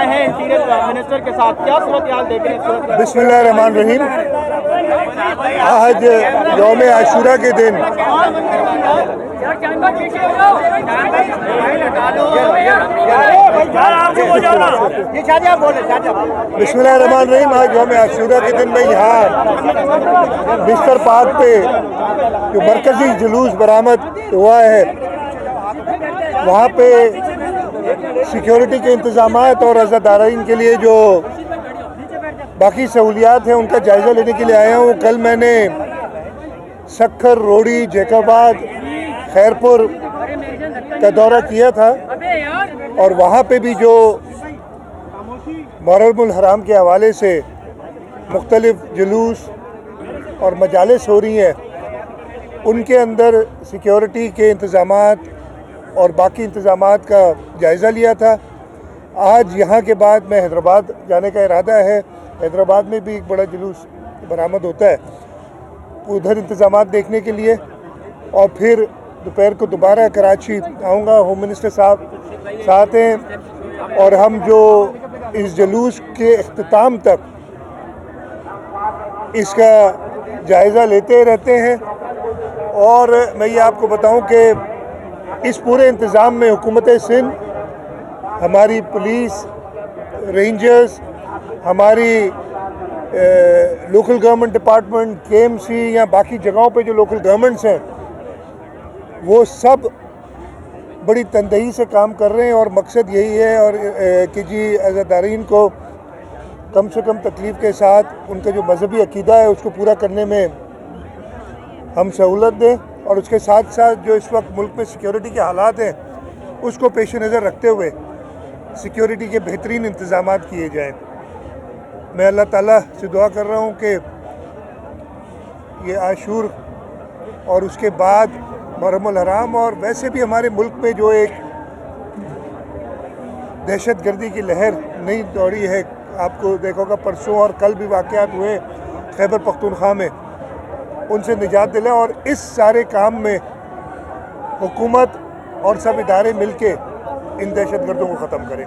आए हैं interior minister के साथ, क्या सूरत हाल देख रहे हैं? बिस्मिल्लाहिर्रहमानिर्रहीम। आज यौम आशूरा के दिन बिस्मिल्लाहिर्रहमानिर्रहीम। आज यौम आशूरा के दिन मैं यहाँ बिस्तर पाक पे जो मरकजी जुलूस बरामद हुआ है वहाँ पे सिक्योरिटी के इंतजामात और अज़ादारीन के लिए जो बाकी सहूलियात हैं उनका जायज़ा लेने के लिए आया हूँ। कल मैंने सक्खर, रोड़ी, जैकाबाद, खैरपुर का दौरा किया था और वहाँ पे भी जो मुहर्रमुल हराम के हवाले से मुख्तलिफ जुलूस और मजालिस हो रही हैं उनके अंदर सिक्योरिटी के इंतजामात और बाकी इंतजामात का जायज़ा लिया था। आज यहाँ के बाद मैं हैदराबाद जाने का इरादा है। हैदराबाद में भी एक बड़ा जुलूस बरामद होता है, उधर इंतजामात देखने के लिए, और फिर दोपहर को दोबारा कराची आऊँगा। होम मिनिस्टर साहब साथ हैं और हम जो इस जुलूस के इख्तिताम तक इसका जायज़ा लेते रहते हैं। और मैं ये आपको बताऊं कि इस पूरे इंतज़ाम में हुकूमत सिंध, हमारी पुलिस, रेंजर्स, हमारी लोकल गवर्नमेंट डिपार्टमेंट, KMC या बाकी जगहों पे जो लोकल गवर्नमेंट्स हैं वो सब बड़ी तनदेही से काम कर रहे हैं और मकसद यही है और कि जी अज़ादारीन को कम से कम तकलीफ़ के साथ उनका जो मजहबी अकीदा है उसको पूरा करने में हम सहूलत दें, और उसके साथ साथ जो इस वक्त मुल्क में सिक्योरिटी के हालात हैं उसको पेश नज़र रखते हुए सिक्योरिटी के बेहतरीन इंतज़ामात किए जाएँ। मैं अल्लाह ताला से दुआ कर रहा हूँ कि ये आशूर और उसके बाद मुहर्रमुल हराम और वैसे भी हमारे मुल्क में जो एक दहशत गर्दी की लहर नई दौड़ी है, आपको देखोगा परसों और कल भी वाक़यात हुए खैबर पख्तूनख्वा में, उनसे निजात दिलाएं और इस सारे काम में हुकूमत और सब इदारे मिलके इन दहशतगर्दों को ख़त्म करें।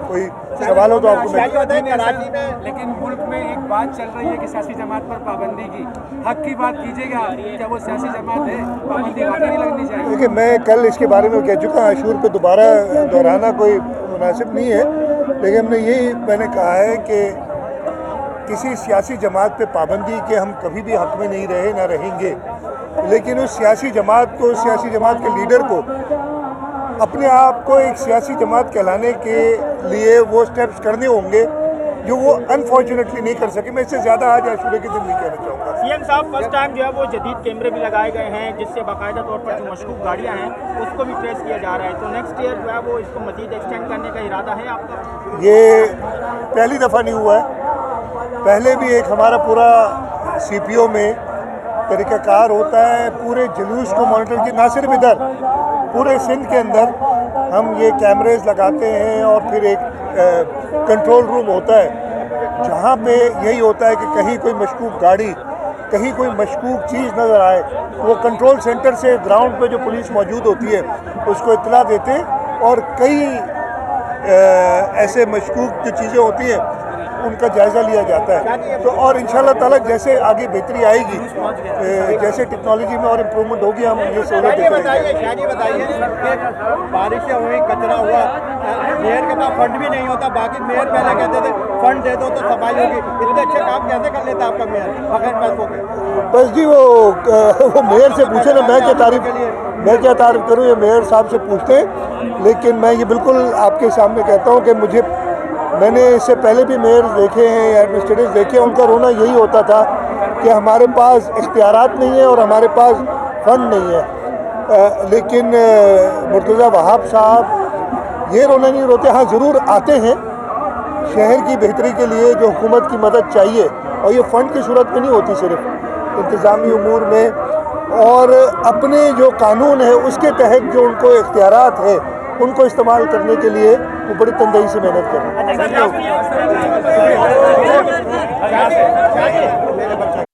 कोई सवाल हो तो आपको कराची में, लेकिन मुल्क में एक बात चल रही है कि सियासी जमात पर पाबंदी की, हक की बात कीजिएगा, क्या वो सियासी जमात है, पाबंदी वाकई नहीं लगनी चाहिए? देखिए, मैं कल इसके बारे में कह चुका हूँ, आशूर पे दोबारा दोहराना कोई मुनासिब नहीं है, लेकिन मैंने कहा है कि किसी सियासी जमात पे पाबंदी के हम कभी भी हक में नहीं रहे, ना रहेंगे, लेकिन उस सियासी जमात को, सियासी जमात के लीडर को अपने आप को एक सियासी जमात कहलाने के लिए वो स्टेप्स करने होंगे जो वो अनफॉर्चुनेटली नहीं कर सके। मैं इससे ज़्यादा आज आशूरे के दिन नहीं कहना चाहूँगा। CM साहब, फर्स्ट टाइम जो है वो जदीद कैमरे भी लगाए गए हैं जिससे बाकायदा तौर पर जो मशकूक गाड़ियाँ हैं उसको भी ट्रेस किया जा रहा है, तो नेक्स्ट ईयर जो है वो इसको मज़ीद एक्सटेंड करने का इरादा है आपका? ये पहली दफ़ा नहीं हुआ है, पहले भी एक हमारा पूरा CPO में तरीक़ाकार होता है पूरे जुलूस को मॉनिटर की, ना सिर्फ इधर पूरे सिंध के अंदर हम ये कैमरेज लगाते हैं और फिर एक कंट्रोल रूम होता है जहाँ पे यही होता है कि कहीं कोई मशकूक गाड़ी, कहीं कोई मशकूक चीज़ नज़र आए, वो कंट्रोल सेंटर से ग्राउंड पे जो पुलिस मौजूद होती है उसको इत्तला देते और कई ऐसे मशकूक जो चीज़ें होती हैं उनका जायज़ा लिया जाता है। तो और इंशाल्लाह ताला जैसे आगे बेहतरी आएगी, जैसे टेक्नोलॉजी में और इम्प्रूवमेंट होगी, हम ये सहूलत बताइए बारिशें हुई, कचरा हुआ, मेयर के पास फंड भी नहीं होता, बाकी मेयर पहले कहते थे फंड दे दो तो सफाई होगी, इतने अच्छे काम कैसे कर लेता आपका मेयर बगैर पैसों के? बस जी वो मेयर से पूछे ना, मैं क्या तारीफ करूँ, ये मेयर साहब से पूछते हैं। लेकिन मैं ये बिल्कुल आपके सामने कहता हूँ कि मैंने इससे पहले भी मेयर देखे हैं या एडमिनिस्ट्रेटर्स देखे हैं, उनका रोना यही होता था कि हमारे पास इख्तियारात नहीं है और हमारे पास फंड नहीं है। लेकिन मुर्तज़ा वहाब साहब ये रोना नहीं रोते, हाँ ज़रूर आते हैं शहर की बेहतरी के लिए जो हुकूमत की मदद चाहिए, और ये फ़ंड की सूरत में नहीं होती, सिर्फ इंतज़ामी उमूर में और अपने जो कानून है उसके तहत जो उनको इख्तियारात है उनको इस्तेमाल करने के लिए वो बड़ी तनदेही से मेहनत कर रहे हैं।